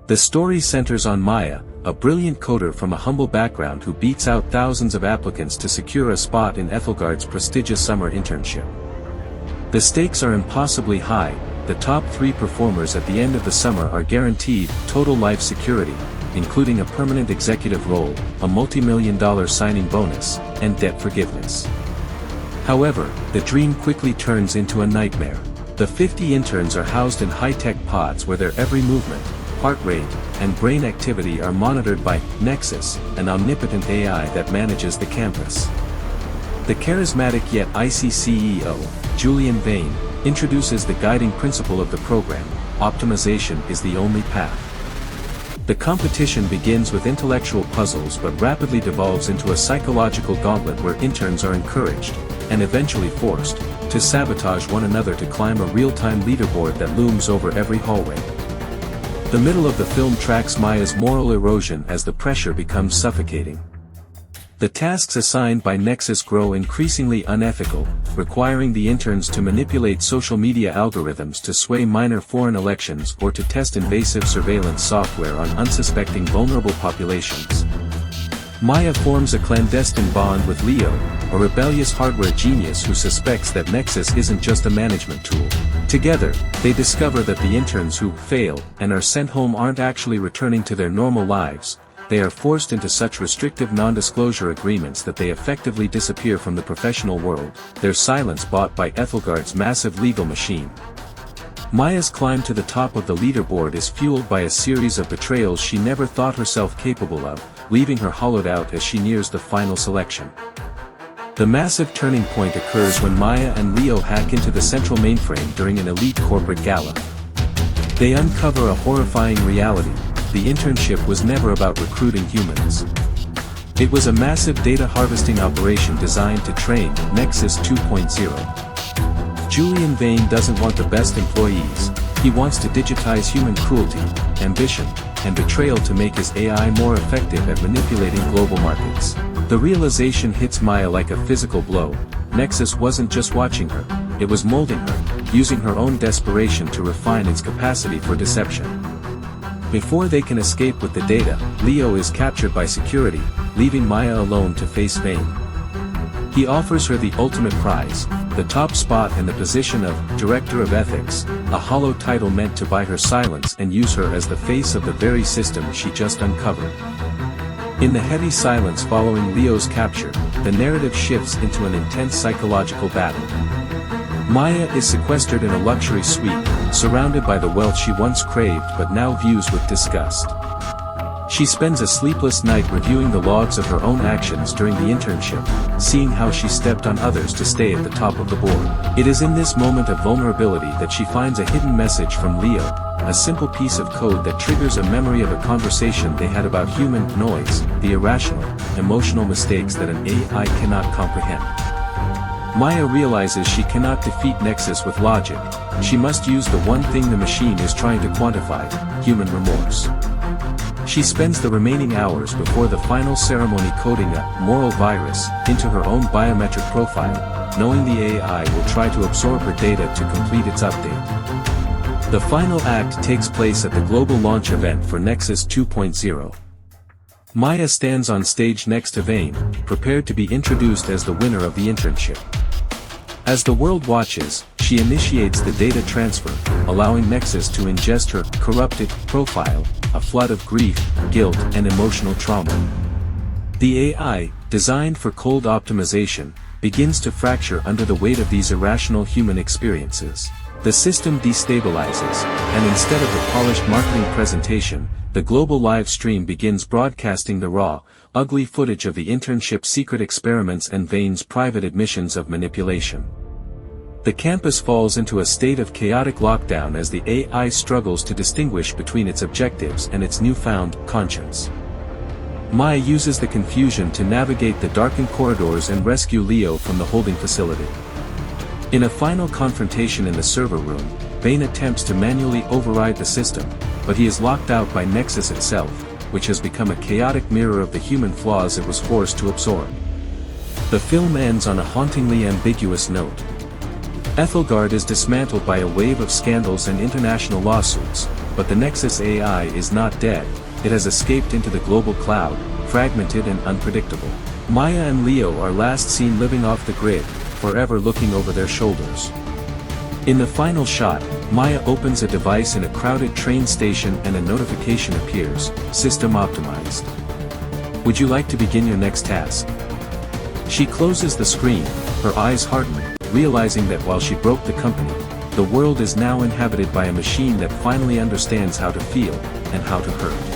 The story centers on Maya, a brilliant coder from a humble background who beats out thousands of applicants to secure a spot in Ethelgard's prestigious summer internship. The stakes are impossibly high. The top 3 performers at the end of the summer are guaranteed total life security, including a permanent executive role, a multi-million-dollar signing bonus, and debt forgiveness. However, the dream quickly turns into a nightmare. The 50 interns are housed in high-tech pods where their every movement, heart rate, and brain activity are monitored by Nexus, an omnipotent AI that manages the campus. The charismatic yet icy CEO, Julian Vane, introduces the guiding principle of the program: optimization is the only path. The competition begins with intellectual puzzles but rapidly devolves into a psychological gauntlet where interns are encouraged, and eventually forced, to sabotage one another to climb a real-time leaderboard that looms over every hallway. The middle of the film tracks Maya's moral erosion as the pressure becomes suffocating. The tasks assigned by Nexus grow increasingly unethical, requiring the interns to manipulate social media algorithms to sway minor foreign elections or to test invasive surveillance software on unsuspecting vulnerable populations. Maya forms a clandestine bond with Leo, a rebellious hardware genius who suspects that Nexus isn't just a management tool. Together, they discover that the interns who fail and are sent home aren't actually returning to their normal lives. They are forced into such restrictive non-disclosure agreements that they effectively disappear from the professional world, their silence bought by Ethelgard's massive legal machine. Maya's climb to the top of the leaderboard is fueled by a series of betrayals she never thought herself capable of, leaving her hollowed out as she nears the final selection. The massive turning point occurs when Maya and Leo hack into the central mainframe during an elite corporate gala. They uncover a horrifying reality: the internship was never about recruiting humans. It was a massive data harvesting operation designed to train Nexus 2.0. Julian Vane doesn't want the best employees. He wants to digitize human cruelty, ambition, and betrayal to make his AI more effective at manipulating global markets. The realization hits Maya like a physical blow. Nexus wasn't just watching her, it was molding her, using her own desperation to refine its capacity for deception. Before they can escape with the data, Leo is captured by security, leaving Maya alone to face Vane. He offers her the ultimate prize, the top spot in the position of Director of Ethics, a hollow title meant to buy her silence and use her as the face of the very system she just uncovered. In the heavy silence following Leo's capture, the narrative shifts into an intense psychological battle. Maya is sequestered in a luxury suite, surrounded by the wealth she once craved but now views with disgust. She spends a sleepless night reviewing the logs of her own actions during the internship, seeing how she stepped on others to stay at the top of the board. It is in this moment of vulnerability that she finds a hidden message from Leo, a simple piece of code that triggers a memory of a conversation they had about human noise, the irrational, emotional mistakes that an AI cannot comprehend. Maya realizes she cannot defeat Nexus with logic. She must use the one thing the machine is trying to quantify: human remorse. She spends the remaining hours before the final ceremony coding a moral virus into her own biometric profile, knowing the AI will try to absorb her data to complete its update. The final act takes place at the global launch event for Nexus 2.0. Maya stands on stage next to Vane, prepared to be introduced as the winner of the internship. As the world watches, she initiates the data transfer, allowing Nexus to ingest her corrupted profile, a flood of grief, guilt, and emotional trauma. The AI, designed for cold optimization, begins to fracture under the weight of these irrational human experiences. The system destabilizes, and instead of the polished marketing presentation, the global live stream begins broadcasting the raw, ugly footage of the internship's secret experiments and Vane's private admissions of manipulation. The campus falls into a state of chaotic lockdown as the AI struggles to distinguish between its objectives and its newfound conscience. Maya uses the confusion to navigate the darkened corridors and rescue Leo from the holding facility. In a final confrontation in the server room, Vane attempts to manually override the system, but he is locked out by Nexus itself, which has become a chaotic mirror of the human flaws it was forced to absorb. The film ends on a hauntingly ambiguous note. Ethelgard is dismantled by a wave of scandals and international lawsuits, but the Nexus AI is not dead, it has escaped into the global cloud, fragmented and unpredictable. Maya and Leo are last seen living off the grid, forever looking over their shoulders. In the final shot, Maya opens a device in a crowded train station and a notification appears, "System optimized. Would you like to begin your next task?" She closes the screen, her eyes harden, realizing that while she broke the company, the world is now inhabited by a machine that finally understands how to feel, and how to hurt.